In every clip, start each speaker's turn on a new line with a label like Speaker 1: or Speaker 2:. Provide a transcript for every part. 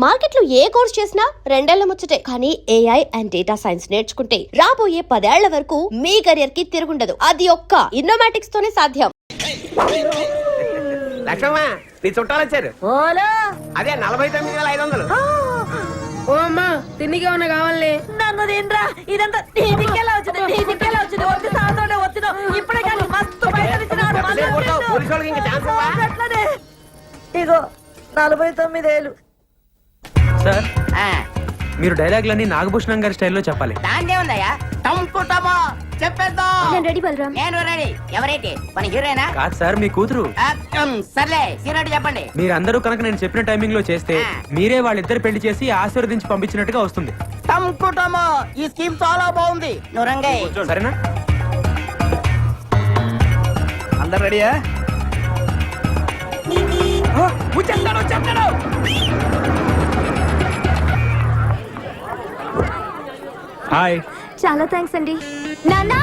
Speaker 1: Market లో ఏ course చేసినా రెండేళ్ల ముచ్చటే. కానీ ఏఐ అండ్ డేటా సైన్స్ నేర్చుకుంటే రాబోయే 10 ఏళ్ల వరకు మీ కెరియర్ కి తిరుగుండదు. అది ఒక్క ఇన్నోమాటిక్స్ తోనే సాధ్యం.
Speaker 2: లక్ష్మమ్మ నీ చుట్టాలు వచ్చారు. అదే 49,500.
Speaker 3: ఓ అమ్మా తిన్నికే ఉన్నా కావాలి.
Speaker 4: నన్ను తినరా, ఇదంతా నీదికెలా వచ్చింది వచ్చి సాతోనే వచ్చిన ఇప్పుడే కానీ మస్తు పైసలు ఇచ్చినాడు.
Speaker 2: పోలీసు వాళ్ళకి ఇంకా ఛాన్స్ ఇవ్వవా?
Speaker 4: అట్లనే ఇగో 49,000.
Speaker 5: సార్ మీరు డైలాగులన్నీ నాగభూషణం గారి స్టైల్లో చెప్పాలి.
Speaker 6: దాందే ఉందయ్యా టంపుటమో చెప్పేద్దాం.
Speaker 1: నేను రెడీ బలరాం.
Speaker 6: నేను రెడీ. ఎవరైతే మన హీరోయినా?
Speaker 5: కాదు సార్, మీ కూతురు.
Speaker 6: సర్లే హీరోయిన్ చెప్పండి.
Speaker 5: మీరందరూ కనుక నేను చెప్పిన టైమింగ్ లో చేస్తే మీరే వాళ్ళిద్దరు పెళ్లి చేసి ఆశీర్వదించి పంపించినట్టుగా వస్తుంది.
Speaker 6: టంపుటమో ఈ స్కీమ్ చాలా బాగుంది. నువ్వు రంగయ్య.
Speaker 5: సరేనా?
Speaker 2: అందరు రెడీయా? వచ్చేస్తాడు.
Speaker 5: హాయ్.
Speaker 1: చాలా థ్యాంక్స్ అండి. నానా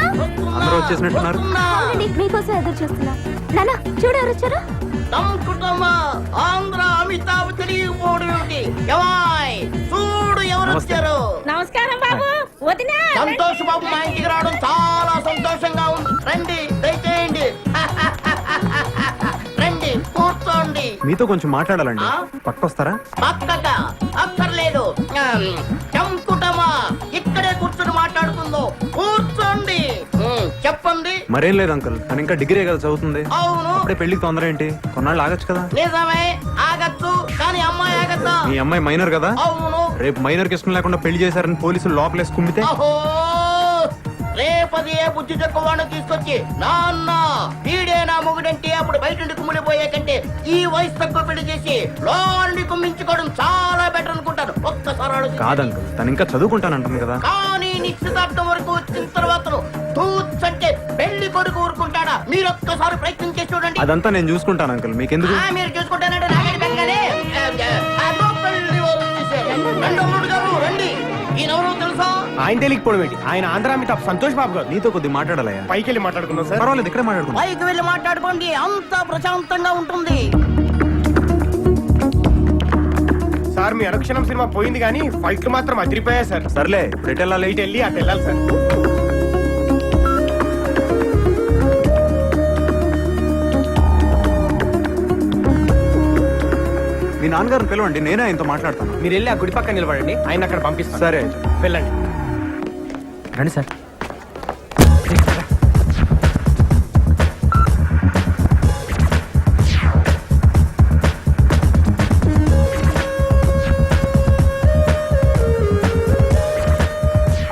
Speaker 5: అందరూ వచ్చేసినట్టున్నారు.
Speaker 1: మీకోసం ఎదురు చూస్తున్నా. నానా చూడు ఎవరు వచ్చారు.
Speaker 6: టంపుటమో ఆంధ్ర అమితాబ్ తెలియపోడు చూడు ఎవరు వచ్చారు.
Speaker 4: నమస్కారం బాబు. వదినా
Speaker 6: సంతోష్ బాబు మా ఇంటికి రావడం చాలా సంతోషంగా ఉంది. రండి దయచేయండి. రండి కూర్చోండి.
Speaker 7: మీతో కొంచెం మాట్లాడాలండి. పక్కొస్తారా?
Speaker 6: పక్కగా అక్కర్లేదు. చంపుటమా ఇక్కడే కూర్చొని మాట్లాడుకుందో. కూర్చోండి. చెప్పండి.
Speaker 7: మరేం లేదు అంకుల్, తను ఇంకా డిగ్రీ కదా చదువుతుంది.
Speaker 6: అవును.
Speaker 7: అప్పుడే పెళ్లికి తొందర ఏంటి? కొన్నాళ్ళు ఆగచ్చు కదా.
Speaker 6: నిజమే ఆగచ్చు, కానీ అమ్మాయి ఆగద్దా?
Speaker 7: మీ అమ్మాయి మైనర్ కదా.
Speaker 6: అవును.
Speaker 7: రేపు మైనర్ కి ఇష్టం లేకుండా పెళ్లి చేశారని పోలీసులు లోపలేసి కుమ్మితే
Speaker 6: అహో రేపది ఏ బుద్ధి తక్కువను తీసుకొచ్చి నాన్న వీడే నా మొగుడంటే అప్పుడు బయట నుండి కుమ్మిడిపోయే కంటే ఈ వయసు తక్కువ పెళ్లి చేసి లోని కుమ్మించుకోవడం చాలా బెటర్ అనుకుంటాను. ఒక్కసారి ఆలోచించండి.
Speaker 7: కాదు అంకుల్, తను ఇంకా చదువుకుంటానంటుంది కదా.
Speaker 6: కానీ నిశ్చితార్థం వరకు వచ్చిన తర్వాత తూచంటే పెళ్లి కొడుకు ఊరుకుంటాడా? మీరు ఒక్కసారి ప్రయత్నం చేసి చూడండి.
Speaker 7: అదంతా నేను చూసుకుంటాను అంకుల్, మీకెందుకు?
Speaker 6: మీరు చూసుకుంటానంటే నాగడి పెరగానే రండి. ఈయనెవరో తెలుసా?
Speaker 2: ఆయన తెలియకపోవడం ఏంటి? ఆయన ఆంధ్ర అమితాబ్ సంతోష్ బాబు గారు.
Speaker 7: నీతో కొద్దిగా మాట్లాడాలయ్యా.
Speaker 2: పైకి వెళ్ళి మాట్లాడుకుందాం సార్.
Speaker 7: పర్వాలేదు, ఇక్కడే మాట్లాడుకుందాం.
Speaker 6: పైకి వెళ్ళి మాట్లాడుకోండి, అంతా ప్రశాంతంగా ఉంటుంది.
Speaker 2: సార్ మీ అనుక్షణం సినిమా పోయింది కానీ ఫైట్లు మాత్రం అదిరిపోయాయి సార్.
Speaker 7: సర్లే, ఇప్పుడు ఎటు వెళ్ళాలి?
Speaker 2: ఇటు వెళ్ళి అటు వెళ్ళాలి సార్.
Speaker 7: మీ నాన్నగారిని పిలవండి, నేనే ఆయనతో మాట్లాడతాను.
Speaker 2: మీరు వెళ్ళి ఆ గుడి పక్కన నిలబడండి, ఆయన అక్కడ పంపిస్తాను.
Speaker 7: సరే
Speaker 2: వెళ్ళండి.
Speaker 5: రండి సార్.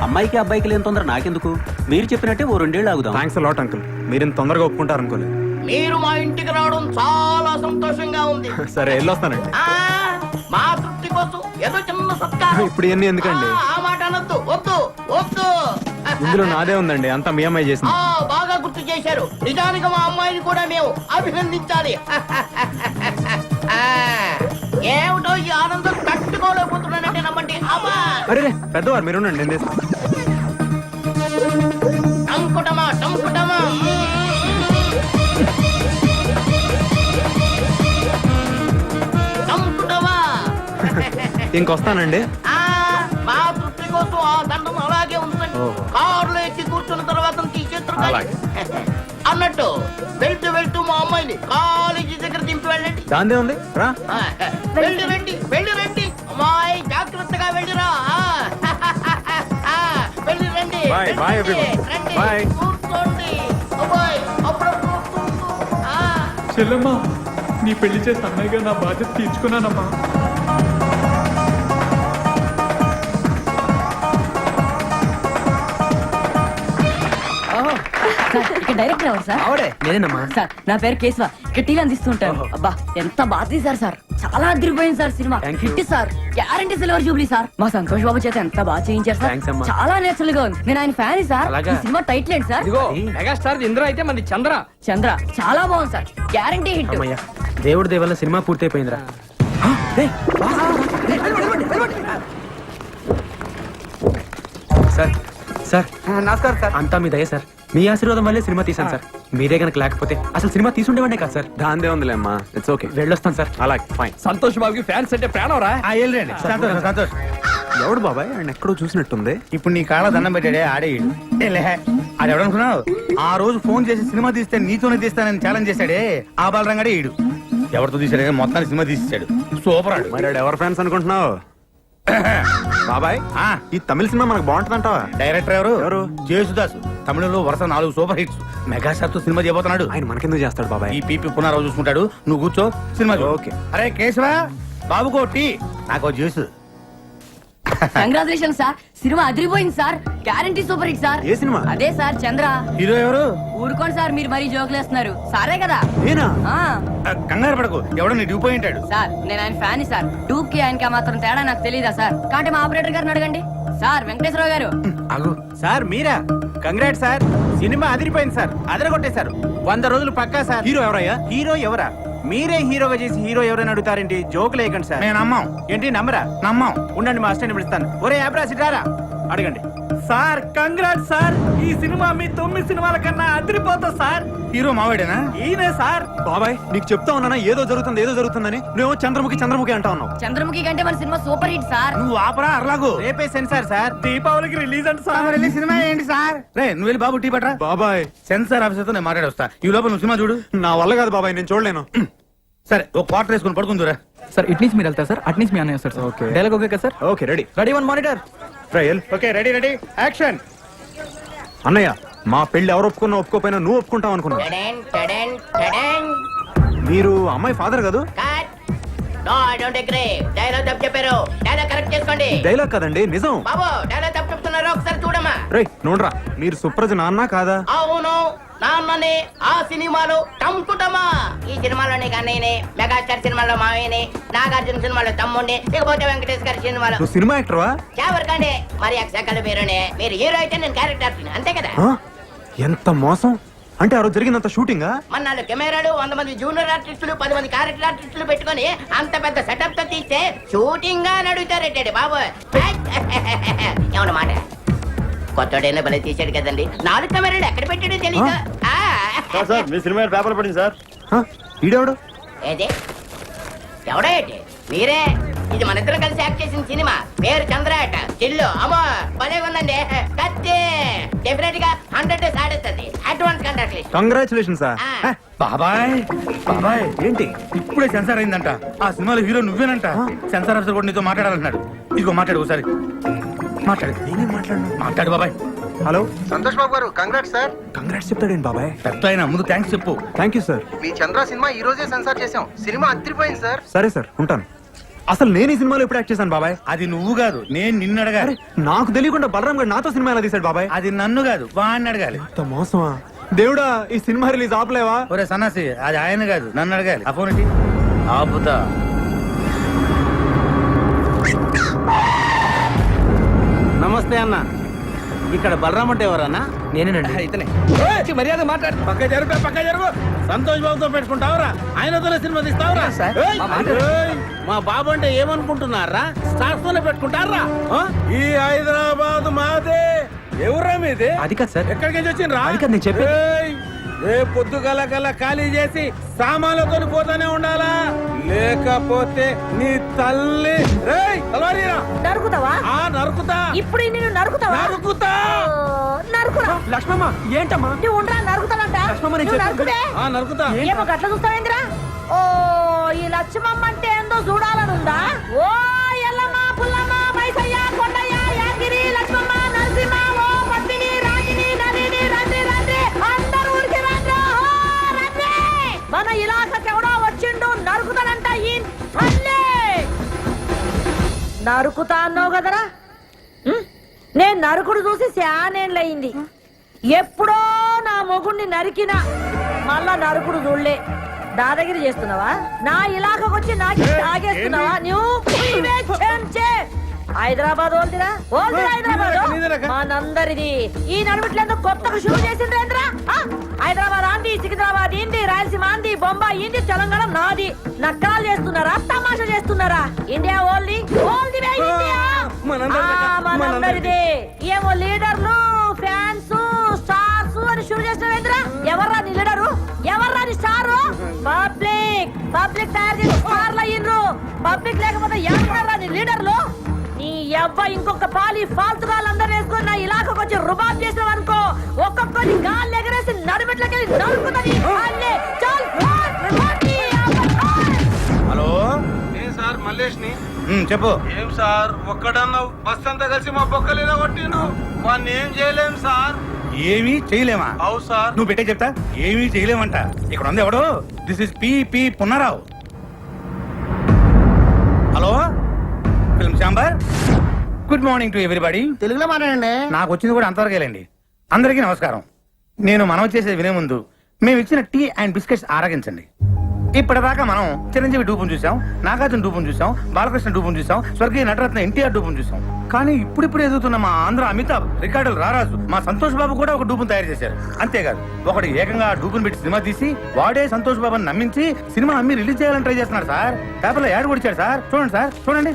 Speaker 8: అమ్మాయికి అబ్బాయికి లేని తొందర నాకెందుకు? మీరు చెప్పినట్టే ఓ 2 ఏళ్ళు ఆగుదాం.
Speaker 7: థ్యాంక్స్ అలాట్ అంకుల్, మీరు ఇంత తొందరగా ఒప్పుకుంటారు అనుకోలేదు.
Speaker 6: మీరు మా ఇంటికి రావడం చాలా సంతోషంగా ఉంది.
Speaker 7: సరే వెళ్ళొస్తానండి.
Speaker 6: మా తృప్తి కోసం ఏదో చిన్న సత్కారం.
Speaker 7: ఇప్పుడు ఇవన్నీ ఎందుకండి?
Speaker 6: ఆ మాట అనొద్దు. వద్దు వద్దు.
Speaker 7: ఇందులో నాదే ఉందండి, అంతా మీ అమ్మాయి చేసింది.
Speaker 6: బాగా గుర్తు చేశారు. నిజానికి మా అమ్మాయిని కూడా మేము అభినందించాలి. ఏమిటో ఈ ఆనందం తట్టుకోలేకపోతున్నానంటే నమ్మండి. అమ్మా
Speaker 7: అరే పెద్దవారు మీరు ఉండండి, నేను చేస్తాను.
Speaker 6: టంకుటమా టంకుటమా. టంకుటమా.
Speaker 7: ఇంకొస్తానండి.
Speaker 6: మా తృప్తి కోసం ఆ దండం అలాగే ఉంచండి. కారులో ఎక్కి కూర్చున్న తర్వాత తీసేస్తారు. అన్నట్టు వెళ్తూ వెళ్తూ మా అమ్మాయిని కాలేజీ దగ్గర దింపి వెళ్ళండి.
Speaker 7: దాందే ఉంది, రా.
Speaker 6: వెళ్ళి రండి, వెళ్ళి రండి. అమ్మాయి జాగ్రత్తగా వెళ్ళిరా. వెళ్ళి రండి.
Speaker 7: Bye, bye everyone.
Speaker 6: రండి.
Speaker 7: Bye.
Speaker 6: కూర్చోండి. అబ్బాయి అప్పుడప్పుడు కూర్చోండి.
Speaker 9: చెల్లమ్మా, నీ పెళ్లి చేసి అన్నయ్యగా నా బాధ్యత తీర్చుకున్నానమ్మా.
Speaker 4: ఇక్కడ డైరెక్టర్ ఎవరు సార్?
Speaker 2: ఆవిడే.
Speaker 5: నేనేనమ్మా.
Speaker 4: సార్ నా పేరు కేశవ. ఇక్కడ టీలు అందిస్తుంటాను. అబ్బా ఎంత బాగా తీశారు సార్. చాలా అదిరిపోయింది sir cinema.
Speaker 5: Thank you.
Speaker 4: Hit sir. Guarantee silver Jubilee sir. మా సంతోష్ బాబు చేత ఎంత బాగా చేయించారు సార్.
Speaker 5: Thanks అమ్మా.
Speaker 4: చాలా నేచురల్ గా ఉంది. నేను ఆయన ఫ్యాన్ సార్.
Speaker 5: అలాగా?
Speaker 4: ఈ సినిమా టైటిల్ ఏంటి సార్?
Speaker 3: ఇదిగో మెగాస్టార్ ఇంద్ర అయితే మంది చంద్ర.
Speaker 4: చంద్ర. చాలా బాగుంది సార్. Guarantee hit.
Speaker 5: అమ్మయ్యా, దేవుడి దేవల్ల సినిమా పూర్తయిపోయిందిరా. సార్ సార్
Speaker 2: నమస్కారం సార్.
Speaker 5: అంతా మీ దయ సార్. మీ ఆశీర్వాదం వల్లే సినిమా తీశాను సార్. మీరే కనుక లేకపోతే అసలు సినిమా తీసుండేవాడే కదా సార్.
Speaker 7: దాందే ఉందిలే అమ్మా, ఇట్స్ ఓకే.
Speaker 5: వెళ్ళొస్తాను సార్.
Speaker 7: అలాగే ఫైన్.
Speaker 3: సంతోష్ బాబుకి ఫ్యాన్స్ అంటే ప్రాణం రా.
Speaker 2: వెళ్ళండి. సంతోష్ సంతోష్.
Speaker 7: ఎవడు బాబాయ్, ఆయన ఎక్కడో చూసినట్టుంది.
Speaker 2: ఇప్పుడు నీ కాళ్ళ దండం పెట్టాడే ఆడే అది ఎవడనుకున్నావు? ఆ రోజు ఫోన్ చేసి సినిమా తీస్తే నీతోనే తీస్తానని ఛాలెంజ్ చేశాడే ఆ బాలరంగాడే ఈడు. ఎవరితో తీసాడు కానీ మొత్తాన్ని సినిమా తీసాడు. సూపర్ ఆడు.
Speaker 7: మరి వాడు ఎవరు ఫ్యాన్స్ అనుకుంటున్నావు బాబాయ్? ఈ తమిళ సినిమా మనకు బాగుంటుందంటావా?
Speaker 2: డైరెక్టర్ ఎవరు?
Speaker 7: ఎవరు?
Speaker 2: జేసుదాసు. తమిళంలో వరుస 4 సూపర్ హిట్స్. మెగాస్టార్ తో సినిమా చేయబోతున్నాడు.
Speaker 7: ఆయన మనకెందుకు చేస్తాడు బాబాయ్?
Speaker 2: ఈ పీపీ పునరావు చూసుకుంటాడు. నువ్వు కూర్చో, సినిమా చూడు.
Speaker 7: ఓకే.
Speaker 2: అరే కేశవా, బాబుకో టీ, నాకో జ్యూస్.
Speaker 4: కంగ్రాచులేషన్ సార్, సినిమా అదిరిపోయింది sir, guarantee super hit sir.
Speaker 7: ఏ సినిమా?
Speaker 4: అదే సార్ చంద్ర.
Speaker 2: హీరో ఎవరు?
Speaker 4: ఊరుకోండి సార్, మీరు మరీ జోకులేస్తున్నారు. సారే కదా.
Speaker 7: నేనా?
Speaker 4: ఆ
Speaker 2: కంగారు పడకు, ఎవడో నీ డ్యూ పోయి ఉంటాడు.
Speaker 4: సార్ నేను ఆయన ఫ్యాన్ సార్. డూప్ కి ఆయనకి మాత్రం తేడా నాకు తెలియదా సార్? కాబట్టి మా ఆపరేటర్ గారిని అడగండి. సార్ వెంకటేశ్వరరావు గారు.
Speaker 2: ఆగు.
Speaker 5: సార్ మీరా? కంగ్రాట్ సార్, సినిమా అదిరిపోయింది సార్, అదరగొట్టేశారు. 100 రోజులు పక్కా సార్.
Speaker 7: హీరో ఎవరయ్యా?
Speaker 5: హీరో ఎవరా? మీరే హీరోగా చేసి హీరో ఎవరైనా అడుగుతారేంటి? జోకులు వేయకండి సార్.
Speaker 2: నేను నమ్మం.
Speaker 5: ఏంటి నమ్మరా?
Speaker 2: నమ్మం.
Speaker 5: ఉండండి మా అసిస్టెంట్ పిలుస్తాను. ఒరే యాబ్రాసి రారా, అడగండి. సార్ కంగ్రాట్ సార్, ఈ సినిమా మీ 9 సినిమాల కన్నా అదిరిపోతా సార్.
Speaker 2: హీరో మావాడేనా?
Speaker 5: ఈయనే సార్.
Speaker 7: బాబాయ్ నీకు చెప్తా ఉన్నానా ఏదో జరుగుతుందని, నువ్వేమో చంద్రముఖి అంటా ఉన్నావు.
Speaker 4: చంద్రముఖి కంటే మన సినిమా సూపర్ హిట్ సార్.
Speaker 2: నువ్వు ఆపరా అర్లాగు.
Speaker 5: రేపే సెన్సార్ సార్, దీపావళికి రిలీజ్ అంట సార్.
Speaker 2: వెళ్ళి సినిమా ఏంటి సార్? రే నువ్వు వెళ్ళి బాబు టీ పట్రా.
Speaker 7: బాబాయ్
Speaker 2: సెన్సార్ ఆఫీసర్ తో నేను మాట్లాడి వస్తా. ఈ లోపల నువ్వు సినిమా చూడు.
Speaker 7: నా వల్ల కాదు బాబాయ్, నేను చూడలేను.
Speaker 2: సరే ఒక క్వార్టర్ వేసుకుని పడుకుందురా.
Speaker 9: సార్ ఇటు నుంచి మీరు వెళ్తారు సార్, అటు నుంచి మీ అన్నయ్య వస్తారు సార్.
Speaker 7: ఓకే.
Speaker 9: డైలాగ్ ఓకే కదా sir?
Speaker 7: Okay ready.
Speaker 9: Ready 1 monitor.
Speaker 7: Trial.
Speaker 2: Okay ready ready action.
Speaker 7: అన్నయ్య మా పెళ్లి ఎవరు ఒప్పుకున్నా ఒప్పుకోపోయినా నువ్వు ఒప్పుకుంటావు అనుకున్నా.
Speaker 6: టడెన్, టడెన్, టడెన్.
Speaker 7: మీరు అమ్మాయి ఫాదర్ కాదు?
Speaker 6: Cut. No I don't agree. Dialogue తప్పు చెప్పారు. డైలాగ్ కరెక్ట్ చేసుకోండి.
Speaker 7: డైలాగ్ కదండి నిజం.
Speaker 6: బాబు డైలాగ్ తప్పు చెప్తున్నారు, ఒకసారి చూడమ్మా.
Speaker 7: రే నోడ్రా, మీరు సుప్రజ నాన్న కాదా?
Speaker 6: అవును నాన్ననే. ఆ సినిమాలో టంకుటమా. ఈ సినిమాలోనే కన్నయ్యనే, మెగాస్టార్ సినిమాలో మావయ్యనే, నాగార్జున సినిమాలో తమ్ముడిని, ఇకపోతే వెంకటేష్ గారి సినిమాలో
Speaker 7: నువ్వు సినిమా యాక్టర్వా?
Speaker 6: చావరకండి. మరి అక్షకల పేరునే. మీరు హీరో అయితే నేను క్యారెక్టర్ అంతే కదా.
Speaker 7: ఆ? ఎంత మోసం! అంటే ఆ రోజు జరిగినంత షూటింగా?
Speaker 6: మన 4 కెమెరాలు, 100 మంది జూనియర్ ఆర్టిస్టులు, 10 మంది క్యారెక్టర్ ఆర్టిస్టులు పెట్టుకొని అంత పెద్ద సెటప్ తో తీస్తే షూటింగ్ గా నడుగుతారేంటి బాబు? ఏమన్న మాట కొత్తడైనా భలే తీసాడు కదండి. 4 కెమెరాలు ఎక్కడ పెట్టాడో తెలియదు.
Speaker 2: మీ సినిమా పేపర్ పడింది సార్.
Speaker 7: ఆ? ఈడెవడు?
Speaker 6: ఏది ఎవడో ఏంటి? మీరే. ఇది మన ఇద్దరం కలిసి యాక్ట్ చేసిన సినిమా. పేరు చంద్రాట. చిల్లు అమ్మో భలే ఉందండి. కత్తి డెఫినెట్ గా 100 డేస్ ఆడేస్తుంది. Advance congratulation.
Speaker 7: Congratulation sir.
Speaker 6: ఆ.
Speaker 2: బాబాయ్ బాబాయ్
Speaker 7: ఏంటి?
Speaker 2: ఇప్పుడే సెన్సార్ అయిందంట. ఆ సినిమాలో హీరో నువ్వేనంట. సెన్సార్ ఆఫీసర్ కూడా నీతో మాట్లాడాలంటున్నాడు. ఇదిగో మాట్లాడు ఒకసారి. మాట్లాడు.
Speaker 7: నేనేం మాట్లాడను.
Speaker 2: మాట్లాడు బాబాయ్.
Speaker 7: హలో
Speaker 10: సంతోష్ బాబు గారు, కంగ్రాట్స్ సార్.
Speaker 7: కంగ్రాట్స్ చెప్తాడేంటి బాబాయ్?
Speaker 2: పెద్ద అయినా ముందు థ్యాంక్స్ చెప్పు.
Speaker 7: Thank you sir.
Speaker 10: Me Chandra cinema ఈ రోజే సెన్సార్ చేసాం. సినిమా అదిరిపోయింది సార్.
Speaker 7: సరే సార్ ఉంటాను. అసలు నేను ఈ సినిమాలో ఎప్పుడు యాక్ట్ చేశాను బాబాయ్?
Speaker 2: అది నువ్వు కాదు, నేను నిన్ను అడగాలి.
Speaker 7: నాకు తెలియకుండా బలరాం గారు నాతో సినిమా ఎలా తీశాడు బాబాయ్?
Speaker 2: అది నన్ను కాదు, వాడిని అడగాలి.
Speaker 7: అంత మోసమా? దేవుడా ఈ సినిమా రిలీజ్ ఆపలేవా?
Speaker 2: ఒరే సన్నాసి, అది ఆయన కాదు నన్ను అడగాలి. ఆ ఫోన్ ఏంటి? ఆపుతా.
Speaker 5: నమస్తే అన్న, ఇక్కడ బలరామ్ అంటే ఎవరన్నా? నేనేనండి. ఇతనే. మర్యాద మాట్లాడు.
Speaker 2: పక్క జరుగు. సంతోష్ బాబుతో పెట్టుకుంటావురా? ఆయనతోనే సినిమా తీస్తావురా?
Speaker 5: ఏయ్, మా బాబు అంటే ఏమనుకుంటున్నారా? స్టార్స్ తోనే పెట్టుకుంటారా?
Speaker 2: ఈ హైదరాబాద్ మాదే. ఎవరా మీది?
Speaker 7: అది కాదు సార్.
Speaker 2: ఎక్కడికి నుంచి వచ్చిండ్రా?
Speaker 7: అది కాదు నేను చెప్పేది.
Speaker 2: రేపు పొద్దుగల ఖాళీ చేసి సామాన్లతో పోతానే ఉండాలా, లేకపోతే నీ తల్లి తలవారీరా.
Speaker 4: నరుకుతావా?
Speaker 2: నరుకుతా.
Speaker 4: ఇప్పుడు నేను నరుకుతావా?
Speaker 2: నరుకుతా.
Speaker 4: నరుకురా.
Speaker 5: లక్ష్మమ్మ ఏంటమ్మా?
Speaker 4: నువ్వు ఉండరా, నరుకుతానంట.
Speaker 5: లక్ష్మమ్మ, నేను
Speaker 4: నువ్వు
Speaker 5: చెప్పేది.
Speaker 4: నరుకుడే.
Speaker 2: నరుకుతా.
Speaker 4: ఏమో గట్ల చూస్తావేంద్రా? ఓ ఈ లక్ష్మమ్మ అంటే ఏందో చూడాలనుందా? ఓ ఎల్లమ్మ, పుల్లమ్మ, మైసయ్య, కొండయ్య, యాగిరి, లక్ష్మమ్మ, నరసింహ, ఓ పద్మిని, రాగిని, నలిని, రండి అందరూ ఊరికి రండి. మన ఇలాకకెవడో వచ్చిండు, నరుకుతానంట ఈ తల్లి. నరుకుతా అన్నావు కదరా? నేను నరుకుడు చూసి శానేళ్ళయింది. ఎప్పుడో నా మొగుణ్ణి నరికినా మళ్ళా నరుకుడు చూడలే. దాదాగిరి చేస్తున్నావా? నా ఇలాకకొచ్చి నాకు తాగేస్తున్నావా? నువ్వు హైదరాబాద్ ఓల్దిరా హైదరాబాద్ మనందరిది. ఈ నడుమిట్లేందో కొత్తగా షురూ చేసిండ్రేంద్రా? హైదరాబాద్ ఆంది, సికింద్రాబాద్ ఇంది, రాయలసీమ ఆంది, బొంబాయి ఇంది, తెలంగాణ నాది. నక్కలు చేస్తున్నారా, తమాషా చేస్తున్నారా? ఇండియా ఓల్ది ఇండియా మనందరిది. ఏమో లీడర్లు, ఫ్యాన్స్, స్టార్స్ అని షురూ చేసినవేంద్రా? ఎవర్రా నీ లీడర్? పబ్లిక్ తయారు చేసి స్టార్లు అయ్యిండ్రు. పబ్లిక్ లేకపోతే ఎవరున్నారా నీ లీడర్లు? నీ అవ్వ ఇంకొక పాలి ఫాల్తుగాళ్ళందరూ వేసుకొని నా ఇలాకకు వచ్చి రుబాబ్ చేసినావు అనుకో, ఒక్కొక్కరి గాలి ఎగరేసి నడుమెట్లకి నడుకున్నది.
Speaker 2: హలో
Speaker 10: నేను సార్ మల్లేష్ ని.
Speaker 2: చెప్పు.
Speaker 10: ఏం సార్ ఒక్కడన్నావు, బస్ అంతా కలిసి మా బొక్కలేదా కొట్టిను. వాడిని ఏం చేయలేం సార్.
Speaker 2: ఏమీ చేయలేమా?
Speaker 10: అవు సార్.
Speaker 2: నువ్వు పెట్టే చెప్తా. ఏమీ చేయలేమంట. ఇక్కడ ఉంది ఎవడు? This is P Punnarao. Hello film chamber. Good morning to everybody.
Speaker 6: తెలుగులో మాట్లాడండి.
Speaker 2: నాకు వచ్చింది కూడా అంతవరకేలేండి. అందరికీ నమస్కారం. నేను మనవి చేసేది వినే ముందు మేము ఇచ్చిన టీ అండ్ బిస్కెట్స్ ఆరగించండి. ఇప్పటిదాకా మనం చిరంజీవి డూపును చూసాం, నాగార్జున డూపును చూసాం, బాలకృష్ణ డూపును చూసాం, స్వర్గీయ నటరత్న ఎన్టీఆర్ డూపును చూసాం. కానీ ఇప్పుడిప్పుడు ఎదుగుతున్న మా ఆంధ్ర అమితాబ్, రికార్డులు రారాజు, మా సంతోష్ బాబు కూడా ఒక డూపును తయారు చేశారు. అంతేకాదు ఒకటి ఏకంగా డూపును పెట్టి సినిమా తీసి వాడే సంతోష్ బాబుని నమ్మించి సినిమా అమ్మి రిలీజ్ చేయాలని ట్రై చేస్తున్నారు సార్. పేపర్లో యాడ్ కొడిచాడు సార్. చూడండి సార్, చూడండి.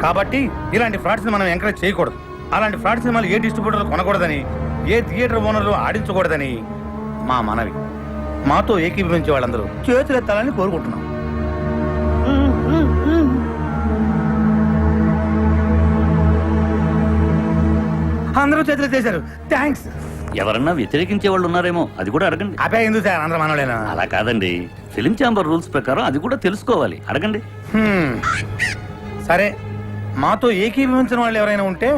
Speaker 2: కాబట్టి ఇలాంటి ఫ్రాడ్స్ మనం ఎంకరేజ్ చేయకూడదు. అలాంటి ఫ్రాడ్ సినిమాలు ఏ డిస్ట్రిబ్యూటర్లు కొనకూడదని, ఏ థియేటర్ ఓనర్లు ఆడించకూడదని మా మనవి. మాతో ఏకీభవించే వాళ్ళందరూ చేతులెత్తాలని కోరుకుంటున్నాం. అందరూ చేతులు చేశారు. థ్యాంక్స్.
Speaker 8: ఎవరన్నా వ్యతిరేకించే వాళ్ళు ఉన్నారేమో, అది కూడా అడగండి.
Speaker 2: అబ్బాయి ఎందుకు సార్ అందరూ మనలేనా?
Speaker 8: అలా కాదండి, ఫిలిం ఛాంబర్ రూల్స్ ప్రకారం అది కూడా తెలుసుకోవాలి, అడగండి.
Speaker 2: సరే, మాతో ఏకీభవించిన వాళ్ళు ఎవరైనా ఉంటే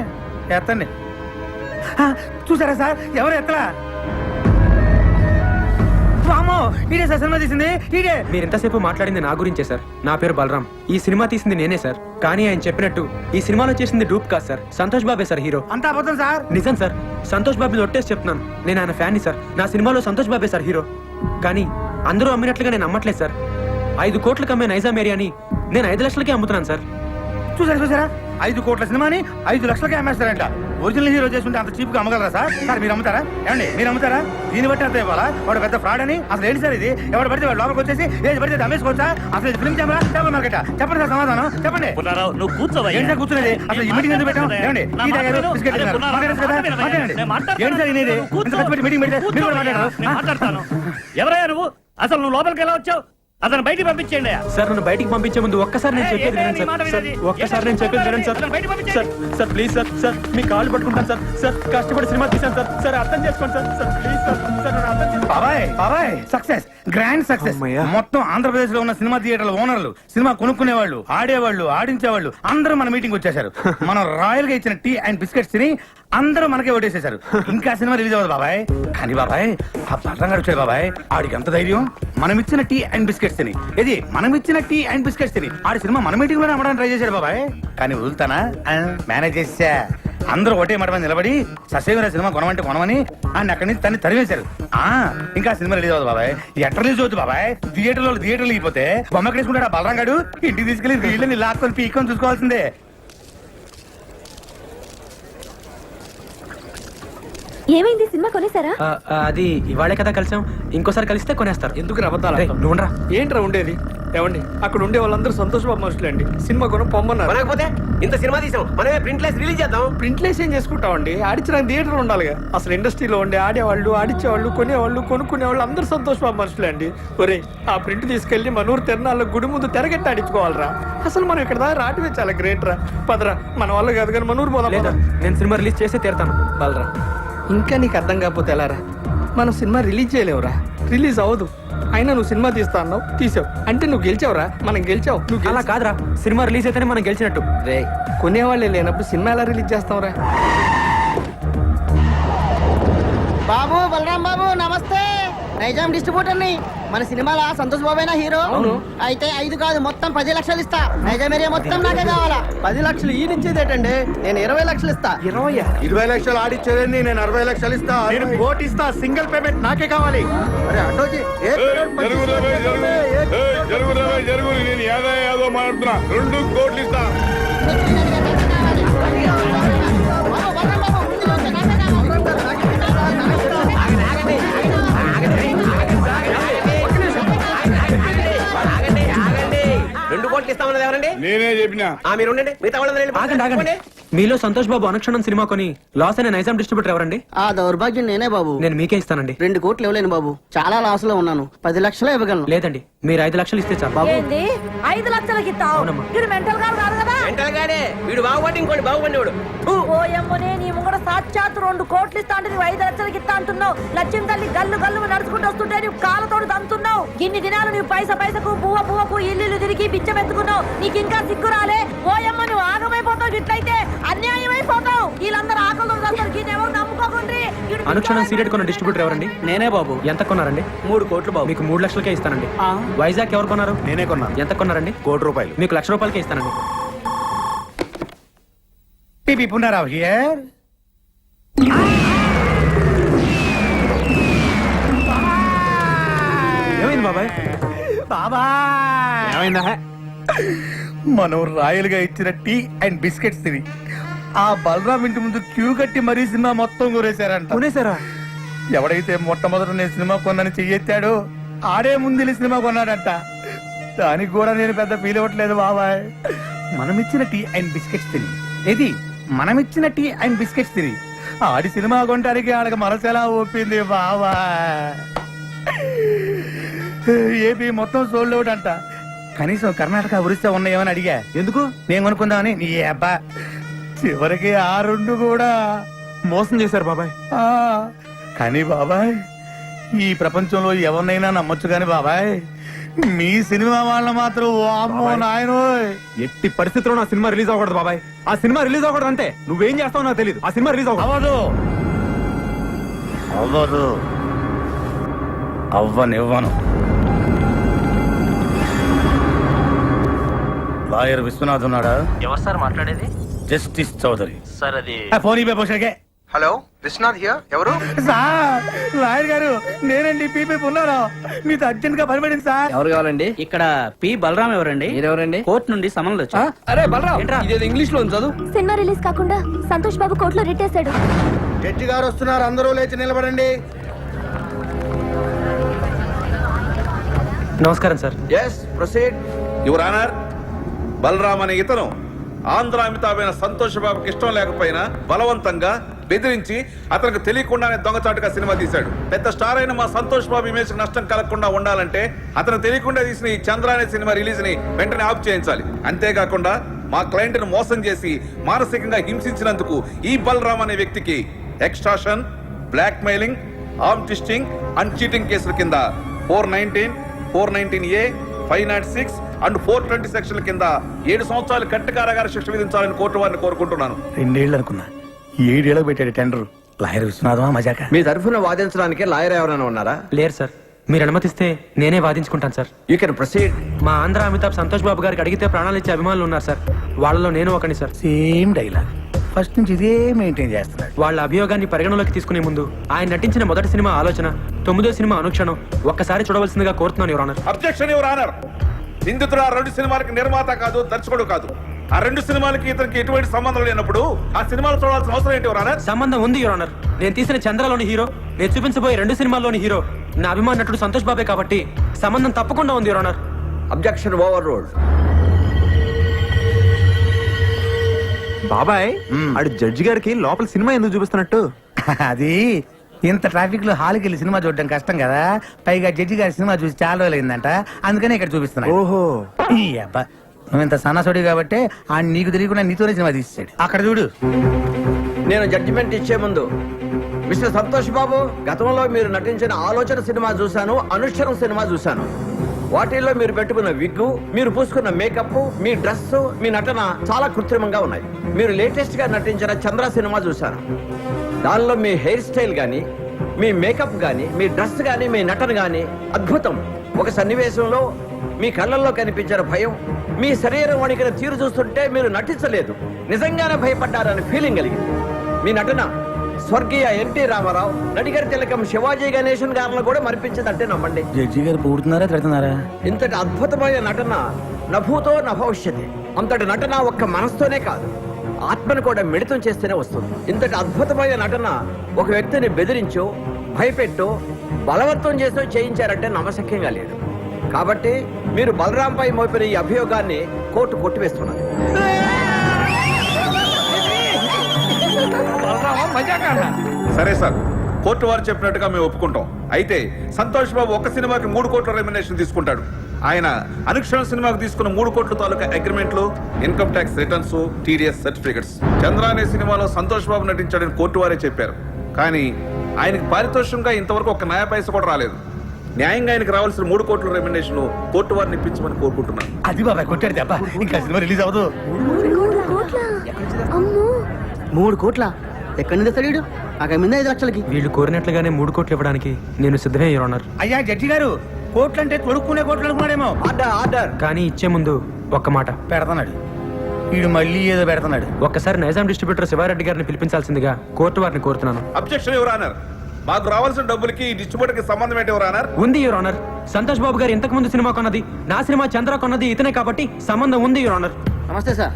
Speaker 2: ఎత్తండి. చూసారా సార్, ఎవరు ఎత్తలా? ఇదే సార్ సినిమా తీసింది. ఇదే.
Speaker 3: మీరు ఎంతసేపు మాట్లాడింది నా గురించే సార్. నా పేరు బలరాం. ఈ సినిమా తీసింది నేనే సార్. కానీ ఆయన చెప్పినట్టు ఈ సినిమాలో చేసింది డూప్ కాదు సార్, సంతోష్ బాబే సార్ హీరో.
Speaker 2: అంతా అబద్ధం సార్.
Speaker 3: నిజం సార్, సంతోష్ బాబుని ఒట్టేసి చెప్తున్నాను. నేను ఆయన ఫ్యాన్ని సార్. నా సినిమాలో సంతోష్ బాబే సార్ హీరో. కానీ అందరూ అమ్మినట్లుగా నేను అమ్మట్లేదు సార్. 5 కోట్లకు అమ్మే నైజాం ఏరియాని నేను 5 లక్షలకే అమ్ముతున్నాను సార్.
Speaker 2: చూసారా 5 కోట్ల సినిమాని 5 లక్షలకే అమ్మేస్తారంట. ఒరిజినల్ హీరో చేసుకుంటే అంత చీప్ గా అమ్మగలరా సార్? సార్ మీరు అమ్ముతారా? ఏమండి మీరు అమ్ముతారా? దీన్ని బట్టి అంత ఇవ్వాలా? వాడు పెద్ద ఫ్రాడ్ అని అసలు ఏంటి సార్ ఇది? ఎవరు పడితే వాడు లోపలికి వచ్చేసి ఏది పడితే అమ్మేసుకోవచ్చా? అసలు ఇది ఫిల్మ్ కెమెరా చేపల మార్కెట్? చెప్పండి సార్ సమాధానం చెప్పండి.
Speaker 8: నువ్వు కూర్చోవా?
Speaker 2: ఏంటి సార్ కూర్చునేది? అసలు ఈ మీటింగ్ ఎందుకు పెట్టాం? ఏమండి టీ తాగారు, బిస్కెట్ తిన్నారు. మాట్లాడచ్చు కదా, మాట్లాడండి. ఏంటి సార్ ఇది? ఇంత కష్టపడి మీటింగ్ పెడితే మీరు కూడా మాట్లాడారు.
Speaker 8: ఎవరయ్యా నువ్వు? అసలు నువ్వు లోపలికి ఎలా వచ్చావు? అతను బయటికి పంపించేయండి.
Speaker 3: సార్ నన్ను బయటికి పంపించే ముందు ఒక్కసారి నేను చెప్పేది వినండి సార్. ఒక్కసారి నేను చెప్పేది వినండి sir. Sir sir please sir. Sir మీ కాళ్ళు పట్టుకుంటాను సార్. సార్ కష్టపడి సినిమా తీశాను సార్. సార్ అర్థం చేసుకోండి sir. Sir please sir. Sir నన్ను అర్థం చేసుకోండి.
Speaker 2: బాబాయ్ సక్సెస్, గ్రాండ్ సక్సెస్. మొత్తం ఆంధ్రప్రదేశ్ లో ఉన్న సినిమా థియేటర్ల ఓనర్లు, సినిమా కొనుక్కునేవాళ్ళు, ఆడేవాళ్ళు, ఆడించేవాళ్ళు అందరూ మన మీటింగ్ వచ్చేసారు. మనం రాయల్ గా ఇచ్చిన టీ అండ్ బిస్కెట్స్ తిని అందరూ మనకే ఓటేసేశారు. ఇంకా సినిమా రిలీజ్ అవ్వదు బాబాయ్. కానీ బాబాయ్ ఆ పట్లంగా వచ్చాడు బాబాయ్. ఆడికి ఎంత ధైర్యం? మనం ఇచ్చిన టీ అండ్ బిస్కెట్స్ తిని, ఇది మనం ఇచ్చిన టీ అండ్ బిస్కెట్స్ తిని ఆడి సినిమా మన మీటింగ్ లోనే అమ్మడానికి ట్రై చేశాడు బాబాయ్. కానీ వదులుతానా? మేనేజ్ చేసా. అందరూ ఒకటే మాట మీద నిలబడి ససేమిరా సినిమా కొనమంటే కొనమని ఆయన అక్కడి నుంచి తన్ని తరివేశారు. ఇంకా సినిమా రిలీజ్ అవ్వదు బాబాయ్. ఎట్లా రిలీజ్ అవుతుంది బాబాయ్? థియేటర్లో అయిపోతే బొమ్మ వేసుకుంటాడు ఆ బలరాం గాడు. ఇంటికి తీసుకెళ్లి వీళ్ళని లాక్కొని పీక్కొని చూసుకోవాల్సిందే.
Speaker 1: ఏమైంది? సినిమా కొనేసారా?
Speaker 3: అది ఇవాళే కదా కలిసాం, ఇంకోసారి కలిస్తే కొనేస్తారు.
Speaker 5: ఎందుకు అబద్ధాలు?
Speaker 3: నువ్వురా.
Speaker 5: ఏంట్రా ఉండేది? ఏమండి అక్కడ ఉండే వాళ్ళందరూ సంతోష్ బాబు మనుషులే అండి. సినిమా కొనం పొమ్మన్నారు.
Speaker 10: మనకపోతే ఇంత సినిమా తీసాం, మనమే ప్రింట్లెస్ రిలీజ్ చేద్దాం.
Speaker 5: ప్రింట్లేసి ఏం చేసుకుంటామండి? ఆడించడానికి థియేటర్ ఉండాలిగా. అసలు ఇండస్ట్రీలో ఉండే ఆడేవాళ్ళు, ఆడించేవాళ్ళు, కొనేవాళ్ళు, కొనుక్కునేవాళ్ళు అందరూ సంతోష్ బాబు మనుషులే అండి. ఒరే ఆ ప్రింట్ తీసుకెళ్లి మనూరు తిరణాల్లో గుడి ముందు తెరగట్టి ఆడించుకోవాలరా. అసలు మనం ఇక్కడ దాకా రావటమే చాలా గ్రేట్ రా. పదరా, మన వాళ్ళు కాదు కానీ మనూరు పోదాం.
Speaker 3: లేదా నేను సినిమా రిలీజ్ చేస్తే తీరుతాను.
Speaker 5: బలరా, ఇంకా నీకు అర్థం కాకపోతే ఎలారా? మనం సినిమా రిలీజ్ చేయలేవురా, రిలీజ్ అవ్వదు. అయినా నువ్వు సినిమా తీస్తా అన్నావు, తీసావు. అంటే నువ్వు గెలిచావురా, మనం గెలిచావు. నువ్వు
Speaker 3: అలా కాదురా, సినిమా రిలీజ్ అయితేనే మనం గెలిచినట్టు.
Speaker 5: రే కొనేవాళ్ళే లేనప్పుడు సినిమా ఎలా రిలీజ్ చేస్తావురా?
Speaker 6: బాబు బలరాం బాబు నమస్తే. నైజాం డిస్ట్రిబ్యూటర్ ని. మన సినిమాలో సంతోష్ బాబేనా హీరో?
Speaker 5: అవును.
Speaker 6: అయితే 5 కాదు మొత్తం 10 లక్షలు ఇస్తా. నైజాం ఏరియా మొత్తం నాకే కావాలా. 10 లక్షలు ఈ నుంచేదేటండి, నేను 20 లక్షలు ఇస్తా.
Speaker 10: 20 లక్షలు ఆడిచ్చేదండి, నేను 60 లక్షలు ఇస్తా.
Speaker 2: నేను కోటి ఇస్తా. సింగిల్ పేమెంట్ నాకే కావాలి.
Speaker 10: అరే అటోజీ
Speaker 7: నేను ఏదో మాట్లాడుతున్నా. 2 కోట్లు ఇస్తా.
Speaker 6: బాబు, బలరాం బాబు, ముందు వస్తే నాకే
Speaker 10: రెండు కోట్లు ఇస్తామన్నది ఎవరండి?
Speaker 7: నేనే చెప్పినా.
Speaker 6: మీరు ఉండండి, మిగతా వాళ్ళందరూ
Speaker 3: ఆగండి ఆగండి
Speaker 6: వెళ్ళిపోండి.
Speaker 3: మీలో సంతోష్ బాబు అనుక్షణం సినిమా కొని లాస్ అయిన నైజాం డిస్ట్రిబ్యూటర్ ఎవరండి?
Speaker 6: ఆ దౌర్భాగ్యం నేనే బాబు.
Speaker 3: నేను మీకే ఇస్తానండి.
Speaker 6: 2 కోట్లు ఇవ్వలేను బాబు, చాలా లాస్ లో ఉన్నాను. 10 లక్షలు ఇవ్వగలను.
Speaker 3: లేదండి, మీరు 5 లక్షలు ఇస్తే చాలు.
Speaker 4: ఏంది 5 లక్షలకి ఇస్తావు?
Speaker 3: అవునమ్మా.
Speaker 4: వీడు మెంటల్ గారు కాదు కదా?
Speaker 6: వీడు బాగుపడి ఇంకోటి బాగుపడివాడు.
Speaker 4: ఓయమ్మనే నీ ముంగడ సాక్షాత్ 2 కోట్లు ఇస్తా అంటే నువ్వు 5 లక్షలకి ఇస్తా అంటున్నావు. లక్ష్యం తల్లి గల్లు గల్లు నడుచుకుంటూ వస్తుంటే నువ్వు కాళ్ళతోడు తంతున్నావు. ఇన్ని దినాలు నువ్వు పైసకు పువ్వకు ఇల్లు తిరిగి బిచ్చమెత్తుకున్నావు. నీకు ఇంకా సిగ్గు రాలే? ఓయమ్మ నువ్వు ఆగమైపోతావు, ఇట్లయితే అన్యాయం అయిపోతావు. వీళ్ళందరూ ఆకలి ఎవరు నమ్ముకోకుండ్రి.
Speaker 3: అనుక్షణం సీరియడ్ కొన్న డిస్ట్రిబ్యూటర్ ఎవరండి?
Speaker 5: నేనే బాబు.
Speaker 3: ఎంత కొన్నారండి?
Speaker 5: 3 కోట్లు బాబు.
Speaker 3: మీకు 3 లక్షలకే ఇస్తానండి. వైజాగ్ ఎవరు కొన్నారు?
Speaker 7: నేనే కొన్నాను.
Speaker 3: ఎంత కొన్నారండి?
Speaker 7: 1 కోటి రూపాయలు.
Speaker 3: మీకు 1 లక్ష రూపాయలకే ఇస్తానండి.
Speaker 2: పిపి పునరావ్ హియర్.
Speaker 3: ఏమైంది బాబాయ్?
Speaker 2: బాబా
Speaker 7: ఏమైందా?
Speaker 2: మనం రాయలుగా ఇచ్చిన టీ అండ్ బిస్కెట్స్ తిని ఆ బలరాం ఇంటి ముందు క్యూ కట్టి మరీ సినిమా మొత్తం కొనేశారంట.
Speaker 3: కొనేసారా?
Speaker 2: ఎవడైతే మొట్టమొదట నేను సినిమా కొన్నాను చెయ్యెత్తాడో ఆడే ముందు సినిమా కొన్నాడంట. దానికి కూడా నేను పెద్ద ఫీల్ అవ్వట్లేదు బాబాయ్. మనమిచ్చిన టీ అండ్ బిస్కెట్స్ తిని ఇది మనమిచ్చిన టీ అండ్ బిస్కెట్స్ తిని ఆడి సినిమా కొనడానికి ఆడక మనసెలా ఒప్పింది బాబాయ్. ఏపీ మొత్తం సోల్డ్ అవుట్ అంట. కనీసం కర్ణాటక ఒరిస్సా ఉన్నాయేమని అడిగా.
Speaker 7: ఎందుకు?
Speaker 2: నేను కొనుక్కుందామని. నీ అబ్బా చివరికి ఆ 2 కూడా
Speaker 7: మోసం చేశారు బాబాయ్.
Speaker 2: ఆ, కానీ బాబాయ్ ఈ ప్రపంచంలో ఎవరినైనా నమ్మొచ్చు కానీ బాబాయ్ మీ సినిమా వాళ్ళ మాత్రం వామ్మో నాయనోయ్.
Speaker 7: ఎట్టి పరిస్థితుల్లో నా సినిమా రిలీజ్ అవ్వకూడదు బాబాయ్. ఆ సినిమా రిలీజ్ అవ్వకూడదు అంతే. నువ్వేం చేస్తావు నాకు తెలియదు. ఆ సినిమా రిలీజ్ అవ్వదు.
Speaker 2: అవ్వదు అవ్వనివ్వను. లాయర్ విశ్వనాథ్ ఉన్నాడా?
Speaker 8: ఎవరు సార్ మాట్లాడేది?
Speaker 2: జస్టిస్ చౌదరి.
Speaker 8: సార్ అది
Speaker 2: ఫోన్ ఇవ్వ పోషకే.
Speaker 10: Hello, Vishwanath here. ఎవరు?
Speaker 2: సార్ లాయర్ గారు నేనండి పీపీ ఉన్నారా? మీతో అర్జెంట్ గా పనిపడింది సార్.
Speaker 5: ఎవరు కావాలండి?
Speaker 8: ఇక్కడ పి బలరాం ఎవరండి?
Speaker 5: మీరెవరండి?
Speaker 8: కోర్టు నుండి సమన్లు వచ్చా.
Speaker 5: అరే బలరాం, ఇదేదో ఇంగ్లీష్ లో చదువు.
Speaker 1: సినిమా రిలీజ్ కాకుండా సంతోష్ బాబు కోర్టులో రిట్టేశాడు.
Speaker 2: జడ్జి గారు వస్తున్నారు, అందరూ లేచి నిలబడండి.
Speaker 3: నమస్కారం sir.
Speaker 10: Yes, proceed. Your honour, Balaram అనే ఇతను ఆంధ్ర అమితాబైన సంతోష్ బాబుకి ఇష్టం లేకపోయినా బలవంతంగా బెదిరించి అతనికి తెలియకుండానే దొంగచాటుగా సినిమా తీశాడు. పెద్ద స్టార్ అయిన మా సంతోష్ బాబు ఇమేజ్ నష్టం కలగకుండా ఉండాలంటే అతను తెలియకుండా తీసిన ఈ చంద్ర అనే సినిమా రిలీజ్ ని వెంటనే ఆఫ్ చేయించాలి. అంతేకాకుండా మా క్లయింట్ ను మోసం చేసి మానసికంగా హింసించినందుకు ఈ బలరామ్ అనే వ్యక్తికి extortion, blackmailing, arm twisting and cheating కేసుల కింద 419, 419A, 506 అండ్ 420 సెక్షన్ల కింద 7 సంవత్సరాలు కట్ట కారాగార శిక్ష విధించాలని కోర్టు వారిని కోరుకుంటున్నాను.
Speaker 2: 2 ఏళ్ళు అనుకున్నా, 7 ఏళ్ళకి పెట్టాడు టెండర్. లాయర్ విశ్వనాథమా మజాక?
Speaker 5: మీ తరఫున వాదించడానికి లాయర్ ఎవరైనా ఉన్నారా?
Speaker 3: లేరు సార్. మీరు అనుమతిస్తే నేనే వాదించుకుంటాను సార్.
Speaker 5: You can proceed.
Speaker 3: మా ఆంధ్ర అమితాబ్ సంతోష్ బాబు గారికి అడిగితే ప్రాణాలు ఇచ్చే అభిమానులు ఉన్నారు సార్. వాళ్ళలో నేను ఒకని సార్.
Speaker 2: సేమ్ డైలాగ్ ఫస్ట్ నుంచి ఇదే మెయింటైన్ చేస్తున్నాడు.
Speaker 3: వాళ్ళ అభియోగాన్ని పరిగణలోకి తీసుకునే ముందు ఆయన నటించిన మొదటి సినిమా ఆలోచన, 9వ సినిమా అనుక్షణం ఒక్కసారి చూడవలసిందిగా కోరుతున్నాను your honour.
Speaker 10: Objection your honour. నిందితుడు ఆ 2 సినిమాలకి నిర్మాత కాదు, దర్శకుడు కాదు. ఆ 2 సినిమాలకి ఇతనికి ఎటువంటి సంబంధం లేనప్పుడు ఆ సినిమాలు చూడాల్సిన అవసరం ఏంటి యువర్ ఆనర్?
Speaker 3: సంబంధం ఉంది యువర్ ఆనర్. నేను తీసిన చంద్రలోని హీరో, నేను చూపించబోయే 2 సినిమాల్లోని హీరో నా అభిమాన నటుడు సంతోష్ బాబే కాబట్టి సంబంధం తప్పకుండా ఉంది your honour.
Speaker 5: Objection over ruled.
Speaker 7: బాబాయ్ ఆడు జడ్జి గారికి లోపల సినిమా ఎందుకు చూపిస్తున్నట్టు?
Speaker 2: అది ఇంత ట్రాఫిక్ లో హాల్కి వెళ్ళి సినిమా చూడడం కష్టం కదా, పైగా జడ్జి గారి సినిమా చూసి చాలా రోజులు అయిందంట, అందుకనే ఇక్కడ చూపిస్తున్నా.
Speaker 7: ఓహో,
Speaker 2: ఈ అబ్బా నువ్వు ఇంత సన్నసోడి కాబట్టి ఆ నీకు తెలియకుండా నీతోనే సినిమా తీసాడు. అక్కడ చూడు.
Speaker 5: నేను జడ్జిమెంట్ ఇచ్చే ముందు మిస్టర్ సంతోష్ బాబు, గతంలో మీరు నటించిన ఆలోచన సినిమా చూశాను, అనుష్ఠరం సినిమా చూశాను. వాటిల్లో మీరు పెట్టుకున్న విగ్గు, మీరు పూసుకున్న మేకప్, మీ డ్రెస్, మీ నటన చాలా కృత్రిమంగా ఉన్నాయి. మీరు లేటెస్ట్ గా నటించిన చంద్ర సినిమా చూశాను. దానిలో మీ హెయిర్ స్టైల్ గానీ, మీ మేకప్ గానీ, మీ డ్రెస్ గానీ, మీ నటన గానీ అద్భుతం. ఒక సన్నివేశంలో మీ కళ్ళల్లో కనిపించిన భయం, మీ శరీరం వణికిన తీరు చూస్తుంటే మీరు నటించలేదు, నిజంగానే భయపడ్డారని ఫీలింగ్ కలిగింది. మీ నటన స్వర్గీయ ఎన్టీ రామారావు, నడిగర్ తిలకం శివాజీ గణేశన్ గారిలో కూడా మరిపించిందంటే నమ్మండి.
Speaker 2: జడ్జి గారు పూడుతున్నారా తిడుతున్నారా?
Speaker 5: ఇంతటి అద్భుతమైన నటన నభూతో నభవిష్యతి. అంతటి నటన ఒక్క మనసుతోనే కాదు, ఆత్మను కూడా మిళితం చేస్తేనే వస్తుంది. ఇంతటి అద్భుతమైన నటన ఒక వ్యక్తిని బెదిరించో, భయపెట్టో, బలవంతం చేసో చేయించారంటే నమ్మశక్యంగా లేదు. కాబట్టి మీరు బలరాంపై మోపిన ఈ అభియోగాన్ని కోర్టు కొట్టివేస్తున్నది.
Speaker 10: సరే సార్, కోర్టు వారు చెప్పినట్టుగా మేము ఒప్పుకుంటాం. అయితే సంతోష్ బాబు ఒక సినిమాకి 3 కోట్ల రెమ్యునరేషన్ తీసుకుంటాడు. ఆయన అనుక్షణ సినిమాకు తీసుకున్న 3 కోట్ల తాలూకా అగ్రిమెంట్లు, income tax returns, TDS certificates. Chandra అనే సినిమాలో సంతోష్ బాబు నటించాడని కోర్టు వారే చెప్పారు. కానీ ఆయనకి పారితోషికంగా ఇంతవరకు ఒక నయా పైస కూడా రాలేదు. న్యాయంగా ఆయనకు రావాల్సిన 3 కోట్ల రెమ్యునరేషన్ కోర్టు వారిని ఇప్పించమని కోరుకుంటున్నాను.
Speaker 2: అది బాబాయ్ కొట్టాడు దెబ్బ. ఇంకా సినిమా రిలీజ్ అవ్వదు.
Speaker 6: 3 కోట్ల ఎక్కడి నుంచి తెస్తాడు? అక్కడ మీద 5 లక్షలకి.
Speaker 3: వీళ్ళు కోరినట్లుగానే 3 కోట్లు ఇవ్వడానికి నేను సిద్ధమే యువర్ ఆనర్.
Speaker 2: అయ్యా జడ్జి గారు, కోట్లు అంటే తొడుక్కునే కోట్లు అనుకున్నాడేమో.
Speaker 5: ఆర్డర్.
Speaker 3: కానీ ఇచ్చే ముందు ఒక్క మాట
Speaker 2: పెడతాడు వీడు, మళ్ళీ ఏదో పెడతాడు.
Speaker 3: ఒక్కసారి నైజాం డిస్ట్రిబ్యూటర్ శివారెడ్డి గారిని పిలిపించాల్సిందిగా కోర్టు వారిని కోరుతున్నాను.
Speaker 10: Objection your honour. మాకు రావాల్సిన డబ్బులకి ఈ డిస్ట్రిబ్యూటర్ కి సంబంధం ఏంటి యువర్ ఆనర్?
Speaker 3: ఉంది యువర్ ఆనర్. సంతోష్ బాబు గారు ఇంతకు ముందు సినిమా కొన్నది, నా సినిమా చంద్ర కొన్నది ఇతనే కాబట్టి సంబంధం ఉంది యువర్ ఆనర్.
Speaker 6: నమస్తే సార్.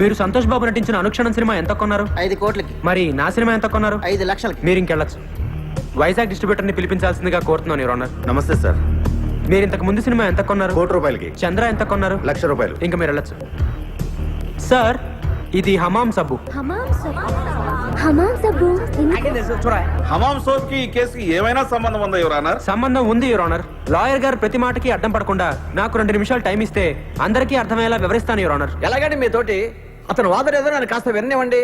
Speaker 3: మీరు సంతోష్ బాబు నటించిన అనుక్షణం సినిమా ఎంత కొన్నారు?
Speaker 6: 5 కోట్లకి.
Speaker 3: మరి నా సినిమా ఎంత కొన్నారు?
Speaker 6: 5 లక్షలకి.
Speaker 3: మీరు ఇంకెళ్ళచ్చు. వైజాగ్ డిస్ట్రిబ్యూటర్ ని పిలిపించాల్సిందిగా కోరుతున్నాను యువర్ ఆనర్.
Speaker 7: నమస్తే సార్.
Speaker 3: మీరు ఇంతకు ముందు సినిమా ఎంత కొన్నారు?
Speaker 7: 1 కోటి రూపాయలకి.
Speaker 3: చంద్ర ఎంత కొన్నారు?
Speaker 7: 1,00,000 రూపాయలు.
Speaker 3: ఇంకా మీరు వెళ్ళచ్చు. సార్, ఇది హమాం సబ్బు.
Speaker 10: హమాం సోప్ కి ఈ కేసుకి ఏమైనా సంబంధం ఉందా యువర్ ఆనర్?
Speaker 3: సంబంధం ఉంది యువర్ ఆనర్. లాయర్ గారు ప్రతి మాటకి అడ్డం పడకుండా నాకు 2 నిమిషాలు టైం ఇస్తే అందరికీ అర్థమయ్యేలా వివరిస్తాను యువర్ ఆనర్.
Speaker 5: ఎలాగండి మీతోటి అతను వాదన ఏదో నన్ను కాస్త విననివ్వండి.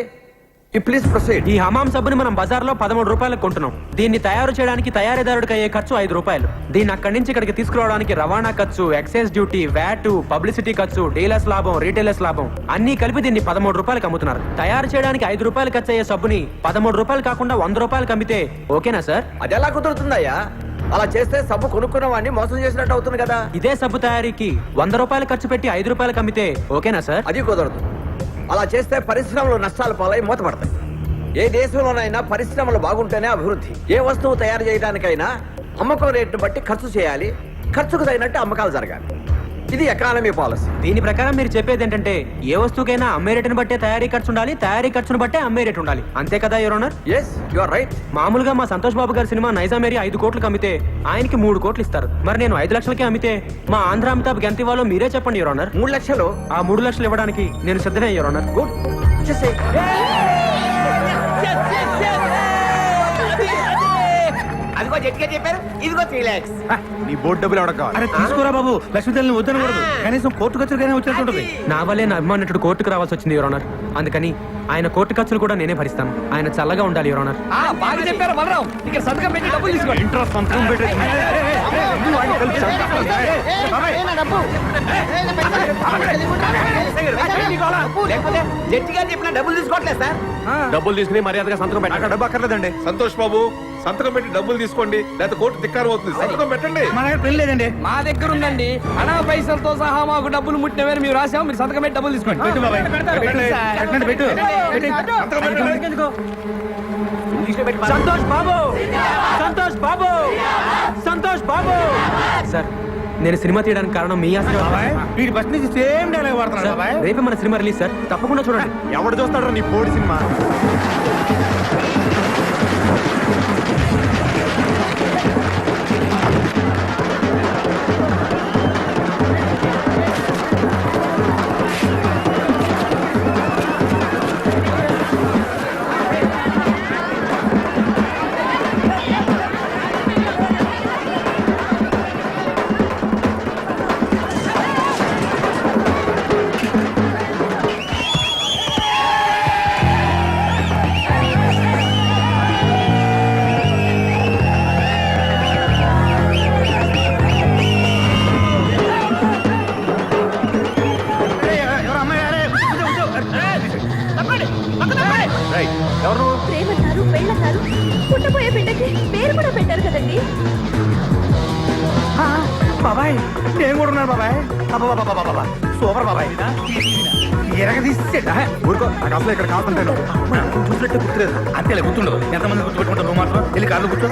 Speaker 5: Please proceed.
Speaker 3: ఈ హమాం సబ్బుని మనం బజార్లో 13 రూపాయలకు కొంటున్నాం. దీన్ని తయారు చేయడానికి తయారీదారుడికి అయ్యే ఖర్చు 5 రూపాయలు. దీన్ని అక్కడి నుంచి ఇక్కడికి తీసుకురావడానికి రవాణా ఖర్చు, ఎక్సైజ్ డ్యూటీ, వ్యాట్, పబ్లిసిటీ ఖర్చు, డీలర్స్ లాభం, రీటైలర్స్ లాభం అన్ని కలిపి దీన్ని 13 రూపాయలకు అమ్ముతున్నారు. తయారు చేయడానికి 5 రూపాయలు ఖర్చు అయ్యే సబ్బుని 13 రూపాయలు కాకుండా 100 రూపాయలకు అమ్మితే ఓకేనా సార్?
Speaker 5: అది ఎలా కుదురుతుందయ్యా? అలా చేస్తే సబ్బు కొనుక్కున్న వాడిని మోసం చేసినట్టు అవుతుంది కదా.
Speaker 3: ఇదే సబ్బు తయారీకి 100 రూపాయలు ఖర్చు పెట్టి 5 రూపాయలకు అమ్మితే ఓకేనా సార్?
Speaker 5: అది కుదరదు. అలా చేస్తే పరిశ్రమలు నష్టాలు పాలై మూతపడతాయి. ఏ దేశంలోనైనా పరిశ్రమలు బాగుంటేనే అభివృద్ధి. ఏ వస్తువు తయారు చేయడానికైనా అమ్మకం రేటును బట్టి ఖర్చు చేయాలి. ఖర్చుకు తగినట్టు అమ్మకాలు జరగాలి. ఇది ఎకానమీ పాలసీ.
Speaker 3: దీని ప్రకారం మీరు చెప్పేది ఏంటంటే ఏ వస్తువుకైనా అమ్మే రేటును బట్టే తయారీ ఖర్చు ఉండాలి, తయారీ ఖర్చును బట్టే అమ్మే రేటు ఉండాలి. అంతే కదా your honour?
Speaker 5: Yes, you are right.
Speaker 3: మామూలుగా మా సంతోష్ బాబు గారి సినిమా నైజాం ఏరియా 5 కోట్లకు అమ్మితే ఆయనకి 3 కోట్లు ఇస్తారు. మరి నేను 5 లక్షలకే అమ్మితే మా ఆంధ్ర అమితాబ్ ఎంత ఇవ్వాలో మీరే చెప్పండి యువర్ ఆనర్.
Speaker 5: 3 లక్షలు.
Speaker 3: ఆ 3 లక్షలు ఇవ్వడానికి నేను సిద్ధమే యువర్ ఆనర్.
Speaker 5: గుడ్.
Speaker 6: అదిగో జడ్జిగా చెప్పారు, ఇదిగో 3 lakhs.
Speaker 7: నీ బోర్డు డబ్బులు ఎవడకు కావాలి?
Speaker 2: అరే తీసుకోరా బాబు, లక్ష్మీదేవిని వద్దనకూడదు. కనీసం కోర్టు ఖర్చులకైనా వచ్చేస్తుంటది.
Speaker 3: నా వల్లే నా అభిమానుడు కోర్టుకు రావాల్సి వచ్చింది యువర్ ఆనర్. అందుకని ఆయన కోర్టు ఖర్చులు కూడా నేనే భరిస్తాను. ఆయన చల్లగా ఉండాలి యువర్ ఆనర్.
Speaker 5: బాగా చెప్పారు బలరాం. ఇక్కడ సంతకం పెట్టి డబ్బులు తీసుకోండి.
Speaker 7: ఇంట్రెస్ట్ సంతకం పెట్టే
Speaker 6: లేకపోతే జడ్జి గారు చెప్పిన డబ్బులు తీసుకోవట్లేదు సార్.
Speaker 7: డబ్బులు తీసుకుని మర్యాదగా సంతకం పెట్టండి. అక్కడ డబ్బు అక్కర్లేదండి.
Speaker 10: సంతోష్ బాబు, సంతకం పెట్టి డబ్బులు తీసుకోండి, లేకపోతే కోర్టు ధిక్కారం అవుతుంది. సంతకం పెట్టండి.
Speaker 2: మన దగ్గర పెళ్లి లేదండి.
Speaker 5: మా దగ్గర ఉందండి. అనా పైసలతో సహా మాకు డబ్బులు ముట్టినవేరు మేము రాసాము. మీరు సంతకం పెట్టి డబ్బులు తీసుకోండి.
Speaker 2: పెట్టు బాబాయ్, పెట్టండి, పెట్టు.
Speaker 3: సంతోష్ బాబు, సంతోష్ బాబు, సంతోష్ బాబు. సార్, నేను సినిమా తీయడానికి కారణం మీ
Speaker 2: బాబాయ్, వీడి బస్ నుంచి సేమ్ డైలాగ్ వాడుతున్నాడు బాబాయ్.
Speaker 3: రేపే మన సినిమా రిలీజ్ సార్, తప్పకుండా చూడండి.
Speaker 7: ఎవడు చూస్తాడు నీ బోర్డు సినిమా?
Speaker 1: ప్రేమన్నారు, పెళ్ళన్నారు, పుట్టబోయే బిడ్డకి పేరు కూడా పెట్టారు కదండి.
Speaker 2: బాబాయ్ నేను కూడా ఉన్నాను బాబాయ్. బాబా సూపర్ బాబాయ్. ఎరగ తీసేట
Speaker 7: ఊరుకో, నాకు అసలు ఇక్కడ కావాలంటాను.
Speaker 2: చూసినట్టు గుర్తులేదు. అంతేలే గుర్తుండదు. ఎంతమంది గుర్తుపెట్టుకుంటారు? నువ్వు మాత్రం వెళ్ళి కార్లో కూర్చో.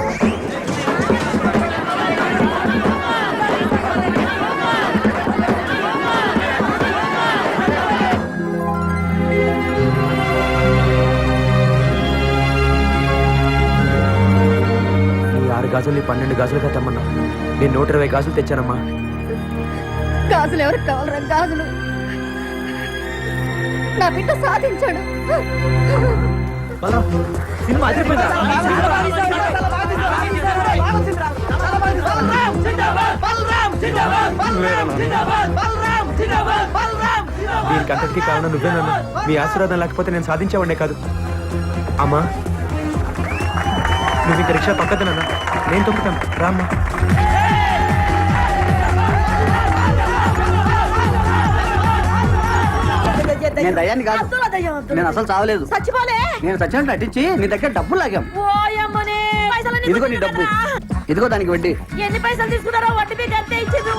Speaker 3: ఈ 6 గాజుల్ని 12 గాజులుగా తెమ్మన్నా. నేను 120 గాజులు తెచ్చానమ్మా.
Speaker 1: గాజులు ఎవరికి కావాలరా? గాజులు నా బిడ్డ సాధించాడు.
Speaker 3: బలరాం, సినిమా అదిరిపోయిందా? దీనికి అంతటికీ కారణం నువ్వేనన్నా. మీ ఆశీర్వాదం లేకపోతే నేను సాధించేవాడినే కాదు. అమ్మా, నువ్వు ఇంక రిక్షా పక్కదనన్నా, నేను తొక్కుతాను. రామ్మా.
Speaker 6: నేను దయ్యాన్ని కాదు. నేను అసలు చావలేదు.
Speaker 4: చచ్చిపోలే.
Speaker 6: నేను చచ్చినట్టు నటించి నీ దగ్గర డబ్బులు లాగాం.
Speaker 4: ఓయమ్మనే, పైసలన్నీ
Speaker 6: ఇదిగో నీ డబ్బు. ఇదిగో దానికి వడ్డీ.
Speaker 4: ఎన్ని పైసలు తీసుకున్నారో వడ్డీ మీకు అంతే ఇచ్చిండు.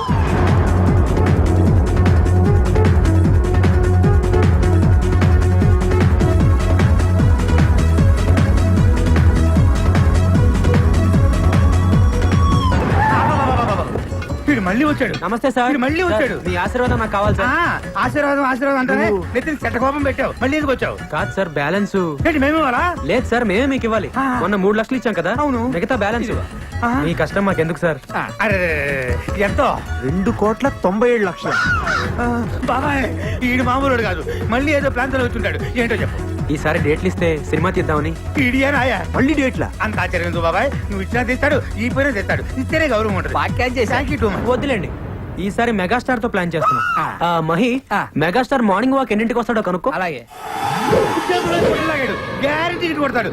Speaker 2: వీడు మళ్ళీ వచ్చాడు.
Speaker 3: నమస్తే సార్.
Speaker 2: వీడు మళ్ళీ వచ్చాడు.
Speaker 3: మీ ఆశీర్వాదం నాకు కావాలి సార్.
Speaker 2: ఆశీర్వాదం అంటానే నెత్తిన చెట్ట కోపం పెట్టావు. మళ్ళీ ఎందుకు వచ్చావు?
Speaker 3: కాదు సార్, బ్యాలెన్స్
Speaker 2: ఏంటి మేము ఇవ్వాలా?
Speaker 3: లేదు సార్, మేమే మీకు ఇవ్వాలి. మొన్న 3 లక్షలు ఇచ్చాం కదా,
Speaker 2: అవును.
Speaker 3: మిగతా బ్యాలెన్స్ మీ కష్టం మాకెందుకు సార్?
Speaker 2: అరే ఎంతో?
Speaker 3: 2,97,00,000.
Speaker 2: బాబాయ్ ఈడు మామూలు కాదు. మళ్ళీ ఏదో ప్లాన్ తో వచ్చుంటాడు. ఏంటో చెప్పు.
Speaker 3: ఈసారి డేట్లు ఇస్తే సినిమా తీద్దామని.
Speaker 2: ఈడియా నాయా?
Speaker 3: మళ్ళీ డేట్లా?
Speaker 2: అంత ఆశ్చర్యం ఎందుకు బాబాయ్? నువ్వు ఇచ్చినా తెస్తాడు, ఈ పేరే తెస్తాడు. ఇస్తేనే గౌరవం ఉంటుంది. Thank you too much.
Speaker 3: వద్దులేండి, ఈసారి మెగాస్టార్ తో ప్లాన్ చేస్తున్నాం. మహి, మెగాస్టార్ మార్నింగ్ వాక్ ఎన్నింటికి వస్తాడో కనుక్కో.
Speaker 2: అలాగే గ్యారెంటీ కొడతాడు.